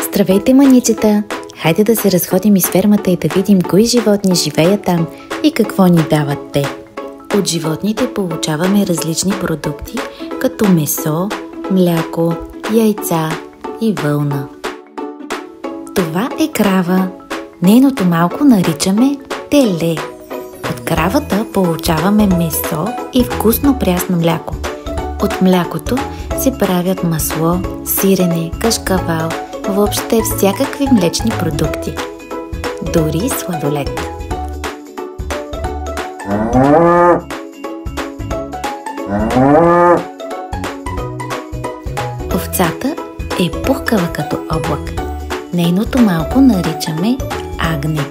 Здравейте, маничета! Хайде да се разходим из фермата и да видим кои животни живеят там и какво ни дават те. От животните получаваме различни продукти, като месо, мляко, яйца и вълна. Това е крава. Нейното малко наричаме теле. От кравата получаваме месо и вкусно прясно мляко. От млякото се правят масло, сирене, кашкавал, въобще всякакви млечни продукти. Дори сладолед. Овцата е пухкава като облак. Нейното малко наричаме агне.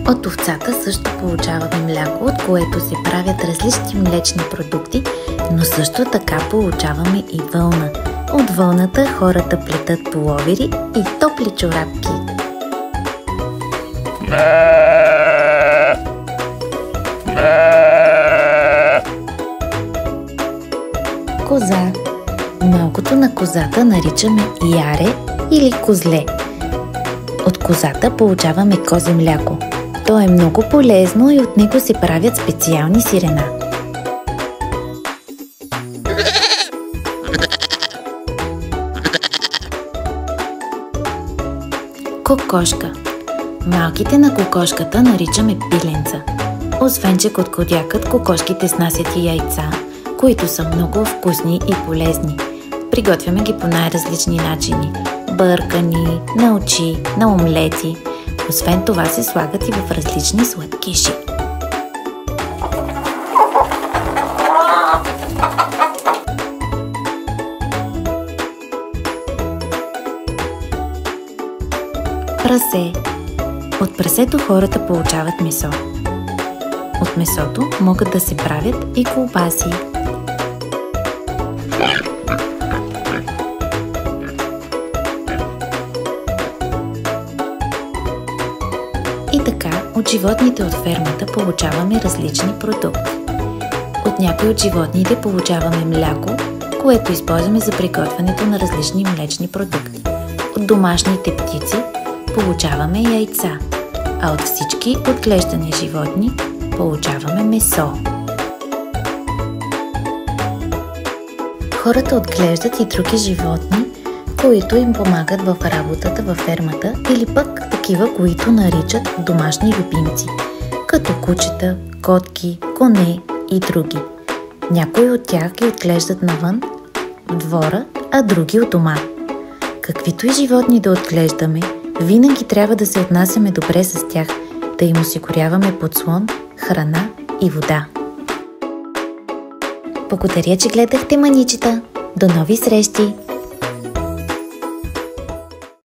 От овцата също получаваме мляко, от което се правят различни млечни продукти, но също така получаваме и вълна. От вълната хората плетат пуловери и топли чорапки. Коза. Малкото на козата наричаме яре или козле. От козата получаваме козе мляко. То е много полезно и от него се правят специални сирена. Кокошка. Малките на кокошката наричаме пиленца. Освен че коткодякът, кокошките снасят и яйца, които са много вкусни и полезни. Приготвяме ги по най-различни начини. Бъркани, на очи, на омлети. Освен това се слагат и в различни сладкиши. Прасе. От прасето хората получават месо. От месото могат да се правят и колбаси. И така, от животните от фермата получаваме различни продукти. От някои от животните получаваме мляко, което използваме за приготвянето на различни млечни продукти. От домашните птици получаваме яйца, а от всички отглеждани животни получаваме месо. Хората отглеждат и други животни, които им помагат в работата във фермата, или пък такива, които наричат домашни любимци, като кучета, котки, коне и други. Някои от тях ги отглеждат навън, в двора, а други у дома. Каквито и животни да отглеждаме, винаги трябва да се отнасяме добре с тях, да им осигуряваме подслон, храна и вода. Благодаря, че гледахте, маничета! До нови срещи!